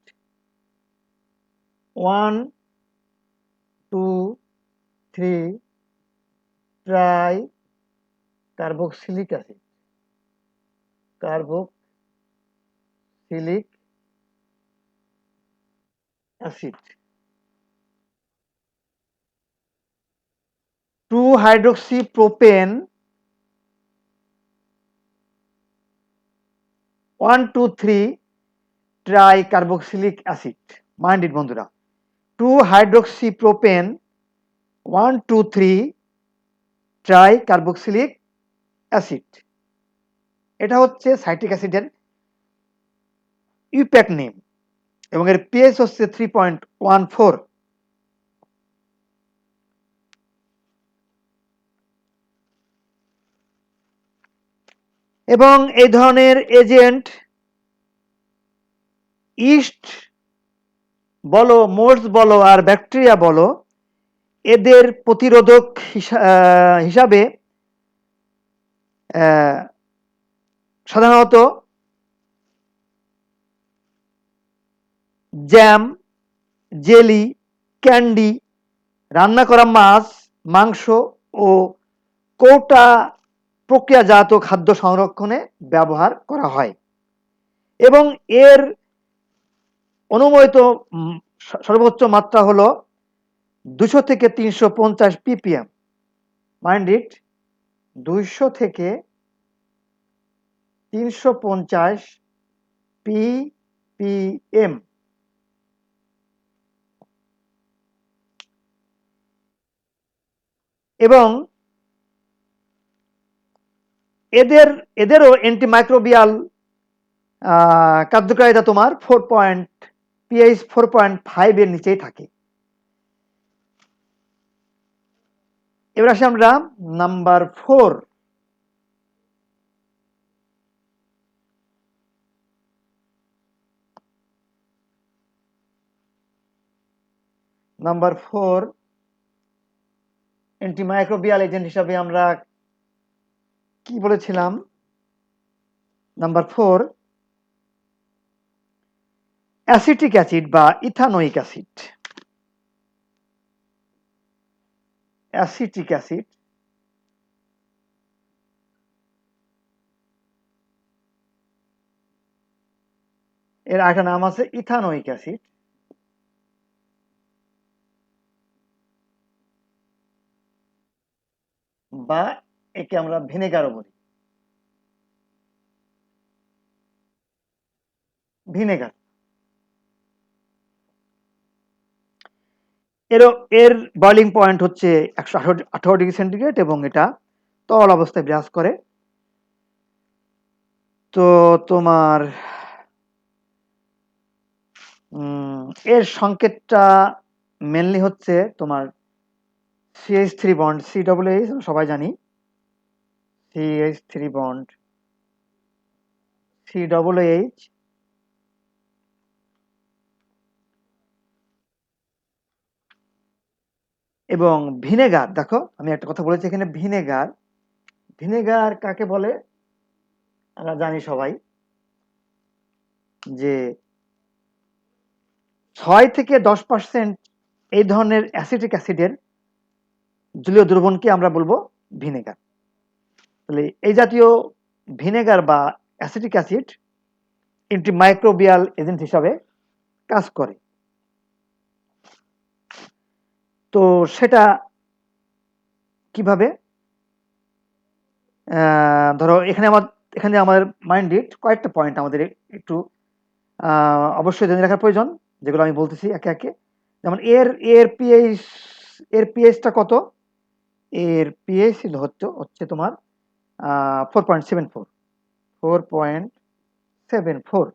1 2 3 tricarboxylic acid carboxylic acid 2 hydroxy propane 1 2 3 tricarboxylic acid. Mind it বন্ধুরা, 2 hydroxy propane 1 2 3 tricarboxylic acid. এটা হচ্ছে সাইট্রিক অ্যাসিডের ইউপ্যাক নেম এবং এর পিএইচ হচ্ছে 3.14। এবং এই ধরনের এজেন্ট ইস্ট বলো, মোল্ডস বলো আর ব্যাকটেরিয়া বলো, এদের প্রতিরোধক হিসাবে সাধারণত জ্যাম, জেলি, ক্যান্ডি, রান্না করা মাছ, মাংস ও কৌটা প্রক্রিয়াজাত খাদ্য সংরক্ষণে ব্যবহার করা হয় এবং এর অনুমোদিত সর্বোচ্চ মাত্রা হলো 200 থেকে 350 ppm। মাইন্ড ইট, 200 থেকে 350 ppm। এবং এদেরও অ্যান্টিমাইক্রোবিয়াল কার্যকারিতা তোমার 4.5 এর নিচেই থাকে। এবার আসি আমরা নাম্বার 4। নাম্বার 4 অ্যান্টিমাইক্রোবিয়াল এজেন্ট হিসাবে আমরা কি বলেছিলাম? নাম্বার 4 অ্যাসিটিক অ্যাসিড বা ইথানোয়িক অ্যাসিড। অ্যাসিটিক অ্যাসিড এর আরেকটা নাম আছে ইথানোয়িক অ্যাসিড। বা একে আমরা ভিনেগারও বলি। ভিনেগার এর বয়লিং পয়েন্ট হচ্ছে 118 ডিগ্রি সেন্টিগ্রেড এবং এটা তরল অবস্থায় বিরাজ করে। তো তোমার এর সংকেতটা মেনলি হচ্ছে তোমার CH3 বন্ড COOH, সবাই জানি CH3 বন্ড COOH এবং ভিনেগার। দেখো আমি একটা কথা বলেছি এখানে, ভিনেগার। ভিনেগার কাকে বলে আমরা জানি সবাই, যে 6 থেকে 10% এই ধরনের অ্যাসিটিক অ্যাসিডের জলীয় দ্রবণকে আমরা বলবো ভিনেগার। তাহলে এই জাতীয় ভিনেগার বা অ্যাসিটিক অ্যাসিড অ্যান্টিমাইক্রোবিয়াল এজেন্ট হিসাবে কাজ করে। তো সেটা কিভাবে? ধরো এখানে আমাদের মাইন্ডেড কয়েকটা পয়েন্ট আমাদের একটু অবশ্যই জেনে রাখার প্রয়োজন, যেগুলো আমি বলতেছি একে একে। যেমন এর পিএইচটা কত? এর পিএইচ হচ্ছে তোমার 4.74। 4.74।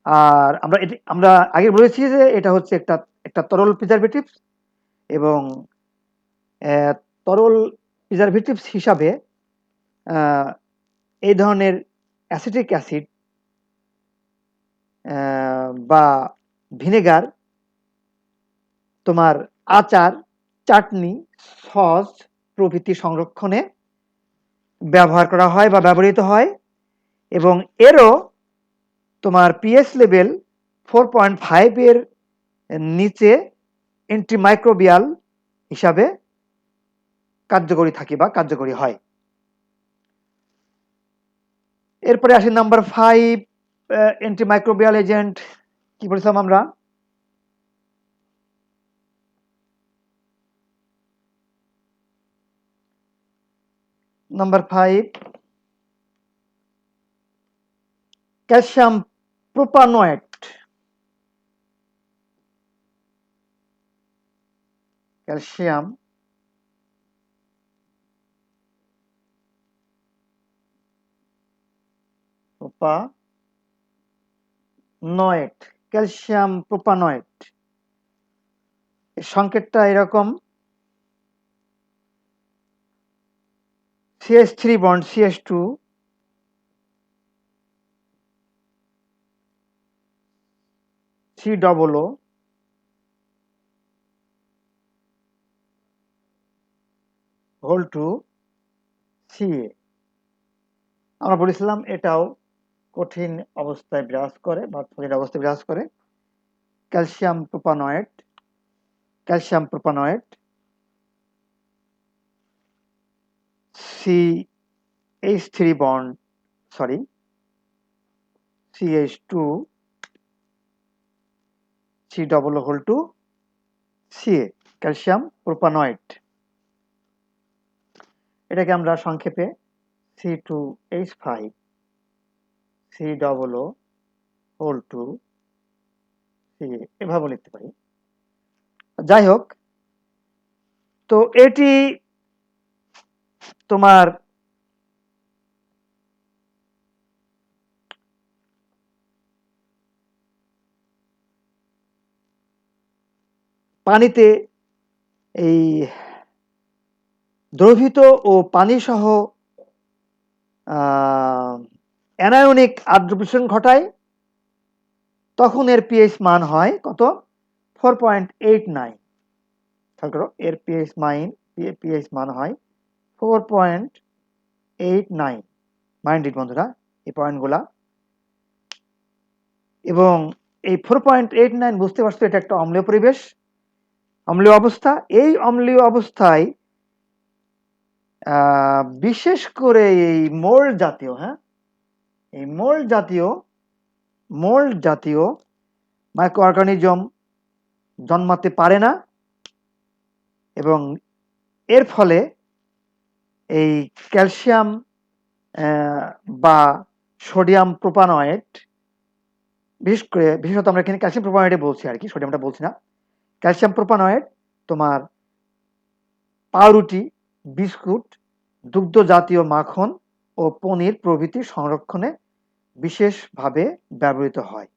আর আমরা আগে বলেছি যে এটা হচ্ছে একটা তরল প্রিজারভেটিভস এবং তরল প্রিজারভেটিভস হিসাবে এই ধরনের অ্যাসিটিক অ্যাসিড বা ভিনেগার, তোমার আচার, চাটনি, সস প্রভৃতি সংরক্ষণে ব্যবহার করা হয় বা ব্যবহৃত হয়, এবং এরও তোমার পিএইচ লেভেল 4.5 এর নিচে অ্যান্টিমাইক্রোবিয়াল হিসাবে কার্যকরী থাকে বা কার্যকরী হয়। এরপরে আসি নাম্বার 5, অ্যান্টিমাইক্রোবিয়াল এজেন্ট কি বলেছিলাম আমরা? Number 5, calcium propanoate. Calcium propanoate, calcium propanoate এর সংকেতটা এরকম, CH3 bond CH2 COO whole two CA। আমরা বলেছিলাম এটাও কঠিন অবস্থায় বিরাজ করে বা কঠিন অবস্থায় বিরাজ করে। Calcium propanoate, calcium propanoate CH3 bond CH2 COO whole two CA, calcium propanoate. এটাকে আমরা সংক্ষেপে C2H5 COO whole two CA এভাবে লিখতে পারি। যাই হোক, তো এটি তোমার পানিতে এই দ্রবীভূত ও পানি সহ অ্যানায়নিক আদ্র বিশ্লেষণ ঘটায়, তখন এর পিএইচ মান হয় কত? 4.89। খেয়াল করো, এর পিএইচ মান হয় 4.89। মাইন্ডেড বন্ধুরা এই পয়েন্টগুলা। এবং এই 4.89 বুঝতে পারছো, এটা একটা অম্লীয় পরিবেশ, অম্লীয় অবস্থা। এই অম্লীয় অবস্থায় বিশেষ করে এই মোল্ড জাতীয়, এই মোল্ড জাতীয় মাইক্রো অর্গানিজম জন্মাতে পারে না, এবং এর ফলে এই ক্যালসিয়াম বা সোডিয়াম প্রোপানয়েট, বিশেষত আমরা এখানে ক্যালসিয়াম প্রোপানয়েটে বলছি আর কি, সোডিয়ামটা বলছি না। ক্যালসিয়াম প্রোপানয়েট তোমার পাউরুটি, বিস্কুট, দুগ্ধ জাতীয় মাখন ও পনির প্রভৃতি সংরক্ষণে বিশেষভাবে ব্যবহৃত হয়।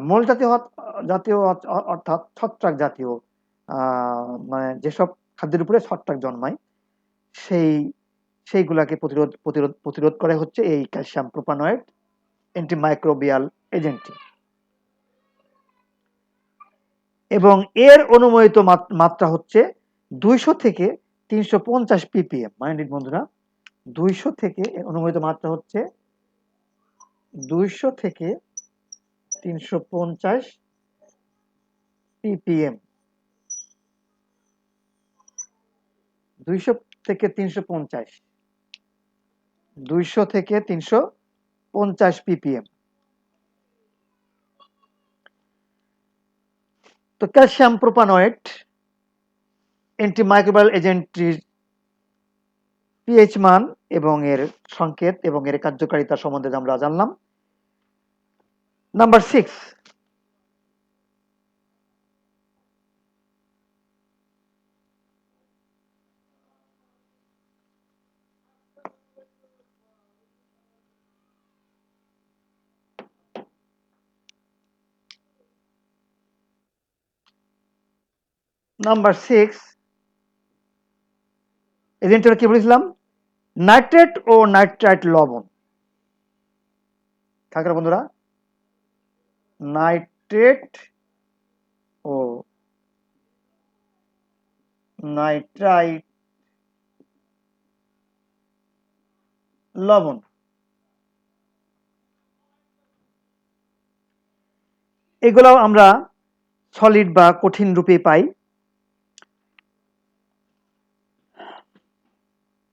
মোল্ড জাতীয় অর্থাৎ ছত্রাক জাতীয়, মানে যেসব খাদ্যের উপরে ছত্রাক জন্মায়, সেইগুলাকে প্রতিরোধ করে হচ্ছে এই ক্যালসিয়াম প্রোপানয়েট অ্যান্টিমাইক্রোবিয়াল এজেন্টটি। এবং এর অনুমোদিত মাত্রা হচ্ছে 200 থেকে 350 ppm। মাইন্ডেড বন্ধুরা, 200 থেকে অনুমোদিত মাত্রা হচ্ছে 200 থেকে 350 ppm। 200 থেকে 350, 200 থেকে 350 ppm। তো ক্যালসিয়াম প্রোপানয়েট অ্যান্টিমাইক্রোবিয়াল এজেন্টটির পিএইচ মান এবং এর সংকেত এবং এর কার্যকারিতা সম্বন্ধে আমরা জানলাম। নাম্বার 6, এজেন্টটা কি বলেছিলাম? নাইট্রেট ও নাইট্রাইট লবণ। থাকবে বন্ধুরা, নাইট্রেট ও নাইট্রাইট লবণ। এগুলো আমরা সলিড বা কঠিন রূপে পাই।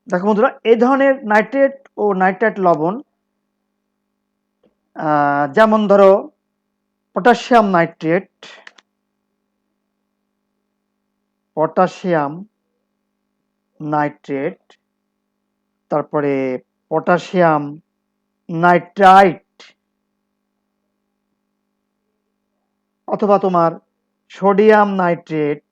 দেখো বন্ধুরা, এই ধরনের নাইট্রেট ও নাইট্রাইট লবণ যেমন ধরো পটাশিয়াম নাইট্রেট, পটাশিয়াম নাইট্রেট, তারপরে পটাশিয়াম নাইট্রাইট, অথবা তোমার সোডিয়াম নাইট্রেট,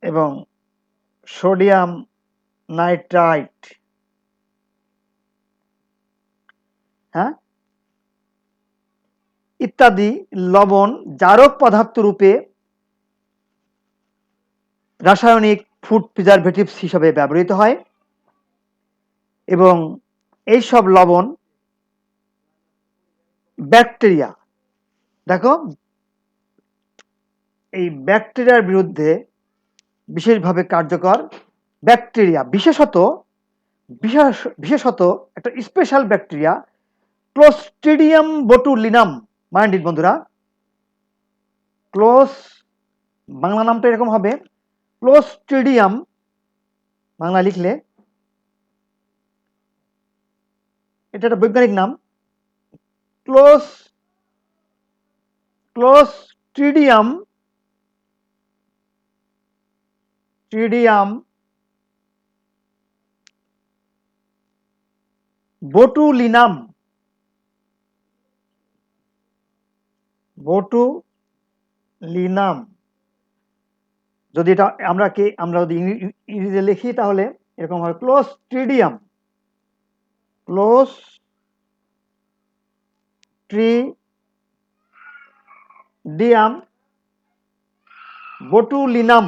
এবং সোডিয়াম নাইট্রাইট, হ্যাঁ, ইত্যাদি লবণ জারক পদার্থ রূপে রাসায়নিক ফুড প্রিজারভেটিভস হিসাবে ব্যবহৃত হয় এবং এই সব লবণ ব্যাকটেরিয়া, দেখো এই ব্যাকটেরিয়ার বিরুদ্ধে বিশেষভাবে কার্যকর। ব্যাকটেরিয়া বিশেষত একটা special bacteria Clostridium botulinum. Minded বন্ধুরা, বাংলা নামটা এরকম হবে, ক্লোস্ট্রিডিয়াম বাংলা লিখলে, এটা একটা বৈজ্ঞানিক নাম, ক্লোস্ট্রিডিয়াম বোটুলিনাম। যদি এটা আমরা যদি ইংরেজিতে লিখি তাহলে এরকম হয় ক্লোস্ট্রিডিয়াম বোটুলিনাম।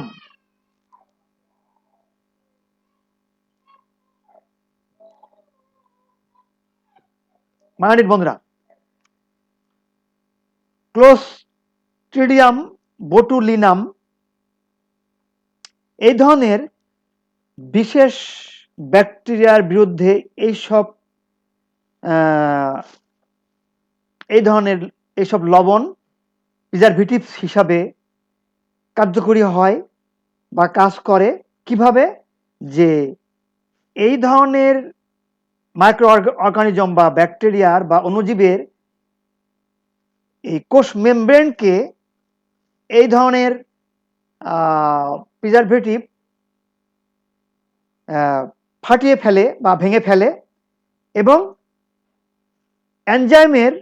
মাইন্ডেড বন্ধুরা, ক্লোস্ট্রিডিয়াম বোটুলিনাম এই ধরনের বিশেষ ব্যাকটেরিয়ার বিরুদ্ধে এইসব লবণ প্রিজারভেটিভস হিসাবে কার্যকরী হয় বা কাজ করে। কিভাবে? যে এই ধরনের মাইক্রো অর্গানিজম বা ব্যাকটেরিয়ার বা অণুজীবের এই কোষ মেমব্রেনকে এই ধরনের প্রিজারভেটিভ ফাটিয়ে ফেলে বা ভেঙে ফেলে এবং এনজাইমের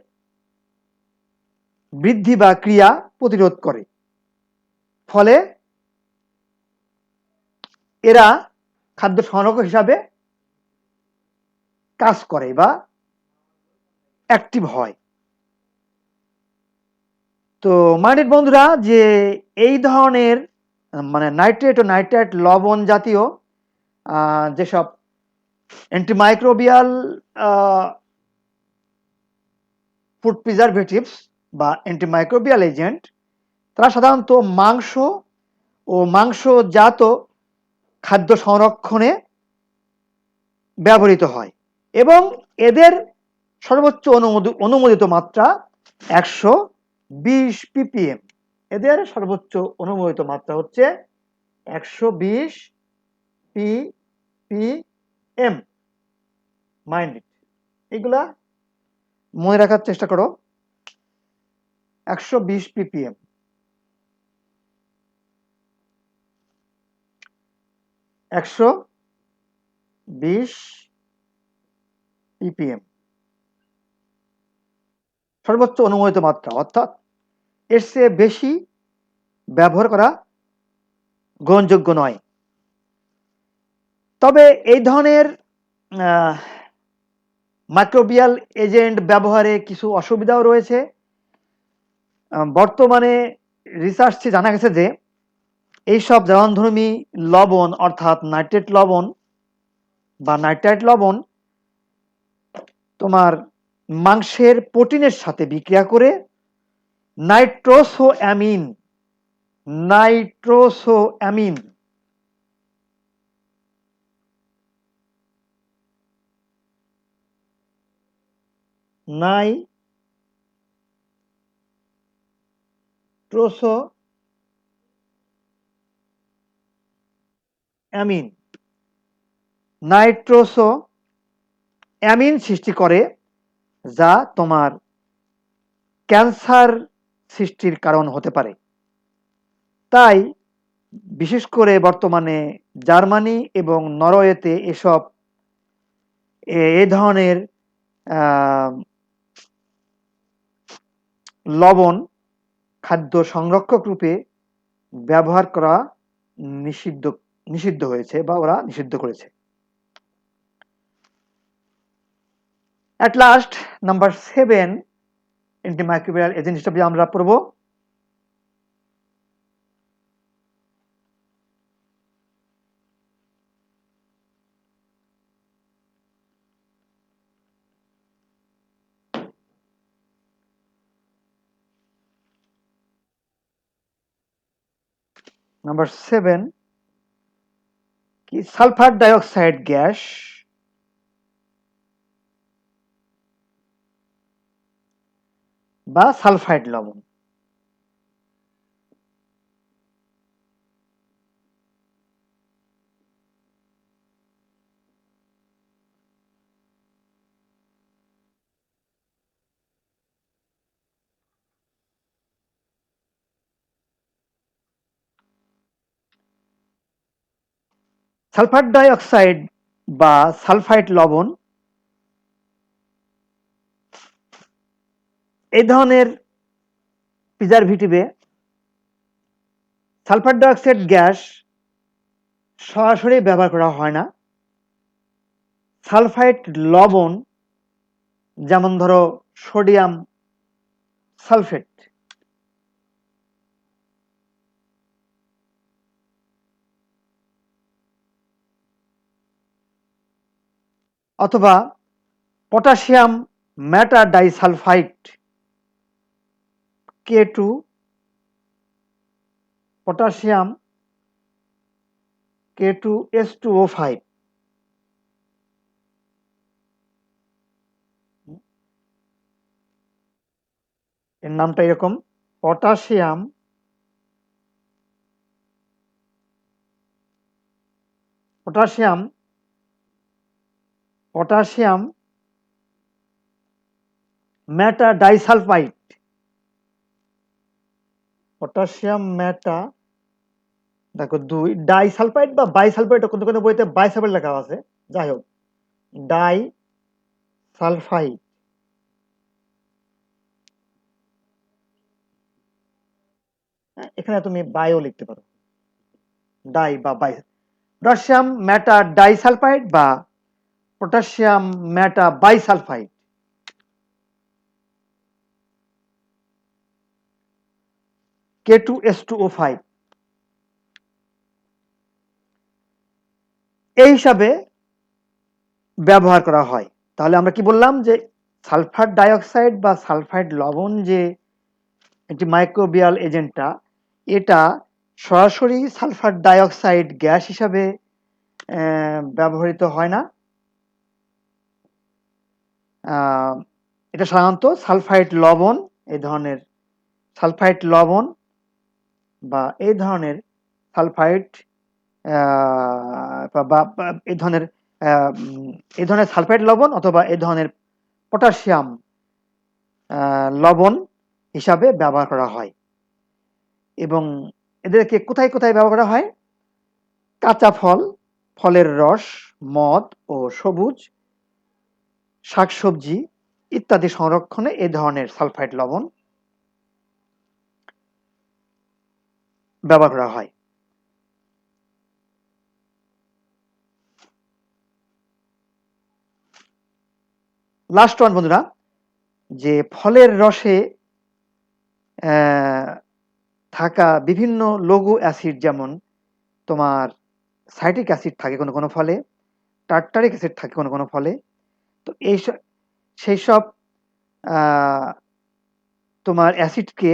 বৃদ্ধি বা ক্রিয়া প্রতিরোধ করে। ফলে এরা খাদ্য সংরক্ষক হিসাবে কাজ করে বা অ্যাক্টিভ হয়। তো মাইন্ডেড বন্ধুরা, যে এই ধরনের মানে নাইট্রেট ও নাইট্রাইট লবণ জাতীয় যেসব অ্যান্টিমাইক্রোবিয়াল ফুড প্রিজারভেটিভস বা অ্যান্টিমাইক্রোবিয়াল এজেন্ট, তারা সাধারণত মাংসজাত খাদ্য সংরক্ষণে ব্যবহৃত হয় এবং এদের সর্বোচ্চ অনুমোদিত মাত্রা 120 ppm। এদের সর্বোচ্চ অনুমোদিত মাত্রা হচ্ছে 120 ppm। মাইন্ডেড, এগুলা মনে রাখার চেষ্টা করো, 120 ppm। সর্বোচ্চ অনুমোদিত মাত্রা, অর্থাৎ এর চেয়ে বেশি ব্যবহার করা গ্রহণযোগ্য নয়। তবে এই ধরনের মাইক্রোবিয়াল এজেন্ট ব্যবহারে কিছু অসুবিধাও রয়েছে। বর্তমানে রিসার্চে জানা গেছে যে এইসব জ্বালানধর্মী লবণ অর্থাৎ নাইট্রেট লবণ বা নাইট্রাইট লবণ তোমার মাংসের প্রোটিনের সাথে বিক্রিয়া করে নাইট্রোসোঅ্যামিন নাইট্রোসোঅ্যামিন নাইট্রোসোঅ্যামিন নাইট্রোসোঅ্যামিন সৃষ্টি করে, যা তোমার ক্যান্সার সৃষ্টির কারণ হতে পারে। তাই বিশেষ করে বর্তমানে জার্মানি এবং নরওয়েতে এ ধরনের লবণ খাদ্য সংরক্ষক রূপে ব্যবহার করা নিষিদ্ধ হয়েছে বা ওরা নিষিদ্ধ করেছে। At last, number 7 antimicrobial agent হিসেবে আমরা পড়ব নাম্বার 7 কি সালফার ডাইঅক্সাইড গ্যাস বা সালফাইড লবণ। সালফার ডাইঅক্সাইড বা সালফাইড লবণ এই ধরনের প্রিজারভেটিভে সালফার ডাইঅক্সাইড গ্যাস সরাসরি ব্যবহার করা হয় না। সালফাইড লবণ, যেমন ধরো সোডিয়াম সালফেট, অথবা পটাশিয়াম মেটাডাইসালফাইড K2, পটাশিয়াম K2S2O5, এর নামটা এরকম পটাশিয়াম পটাশিয়াম পটাশিয়াম মেটাডাইসালফাইড পটাশিয়াম মেটা দেখো 2 ডাইসালফাইড বা বাইসালফাইড, কোনো কোনো বইতে বাইসালফাইড লেখা আছে, যাই হোক ডাই সালফাইড। এখানে তুমি বায়ো লিখতে পারো, ডাই বা বাই। পটাশিয়াম মেটা ডাইসালফাইড বা পটাশিয়াম মেটা বাইসালফাইড K2S2O5 এই হিসাবে ব্যবহার করা হয়। তাহলে আমরা কি বললাম যে সালফার ডাইঅক্সাইড বা সালফাইড লবণ যে একটি মাইক্রোবিয়াল এজেন্টটা, এটা সরাসরি সালফার ডাইঅক্সাইড গ্যাস হিসাবে ব্যবহৃত হয় না। এটা সাধারণত সালফাইড লবণ, এই ধরনের সালফাইড লবণ বা এই ধরনের সালফাইড বা এই ধরনের সালফাইড লবণ অথবা এই ধরনের পটাশিয়াম লবণ হিসাবে ব্যবহার করা হয়। এবং এদেরকে কোথায় কোথায় ব্যবহার করা হয়? কাঁচা ফল, ফলের রস, মদ ও সবুজ শাকসবজি ইত্যাদি সংরক্ষণে এ ধরনের সালফাইড লবণ ব্যবহার করা হয়। লাস্ট ওয়ান বন্ধুরা, যে ফলের রসে থাকা বিভিন্ন লঘু অ্যাসিড, যেমন তোমার সাইট্রিক অ্যাসিড থাকে কোনো কোনো ফলে, টার্টারিক অ্যাসিড থাকে কোনো কোনো ফলে। তো সেই সব তোমার অ্যাসিডকে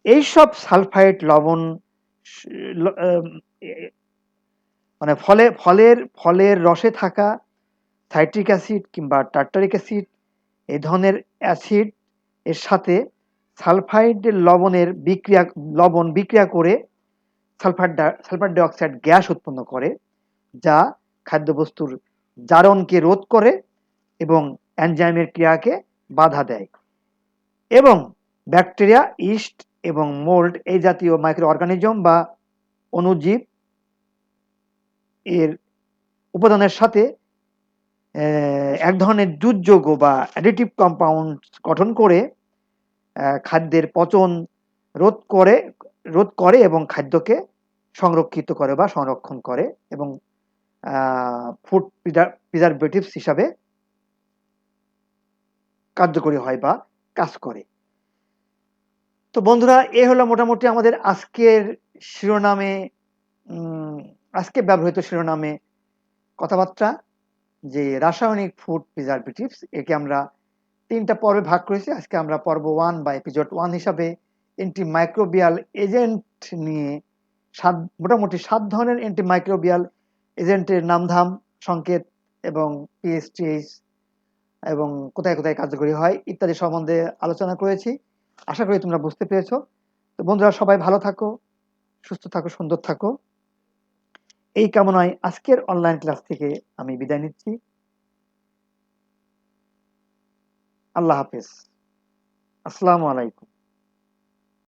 এইসব সালফাইড লবণ মানে ফলের রসে থাকা সাইট্রিক অ্যাসিড কিংবা টার্টারিক অ্যাসিড এই ধরনের অ্যাসিড এর সাথে সালফাইড লবণ বিক্রিয়া করে সালফার ডাইঅক্সাইড গ্যাস উৎপন্ন করে, যা খাদ্যবস্তুর জারণকে রোধ করে এবং এনজাইমের ক্রিয়াকে বাধা দেয় এবং ব্যাকটেরিয়া, ইস্ট এবং মোল্ড এই জাতীয় মাইক্রো অর্গানিজম বা অণুজীব এর উপাদানের সাথে এক ধরনের যুৎযৌগ বা অ্যাডিটিভ কম্পাউন্ড গঠন করে খাদ্যের পচন রোধ করে এবং খাদ্যকে সংরক্ষিত করে বা সংরক্ষণ করে এবং ফুড প্রিজারভেটিভস হিসাবে কার্যকরী হয় বা কাজ করে। তো বন্ধুরা, এ হলো মোটামুটি আমাদের আজকের শিরোনামে আজকে ব্যবহৃত শিরোনামে কথাবার্তা, যে রাসায়নিক ফুড প্রিজারভেটিভস একে আমরা ৩টা পর্বে ভাগ করেছি। আজকে আমরা পর্ব 1 বা এপিসোড 1 হিসাবে অ্যান্টিমাইক্রোবিয়াল এজেন্ট নিয়ে মোটামুটি 7 ধরনের অ্যান্টিমাইক্রোবিয়াল এজেন্টের নামধাম, সংকেত এবং পিএইচটিএইচ এবং কোথায় কোথায় কার্যকরী হয় ইত্যাদি সম্বন্ধে আলোচনা করেছি। আশা করি তোমরা বুঝতে পেরেছো। তো বন্ধুরা, সবাই ভালো থাকো, সুস্থ থাকো, সুন্দর থাকো, এই কামনায় আজকের অনলাইন ক্লাস থেকে আমি বিদায় নিচ্ছি। আল্লাহ হাফেজ। আসসালামু আলাইকুম।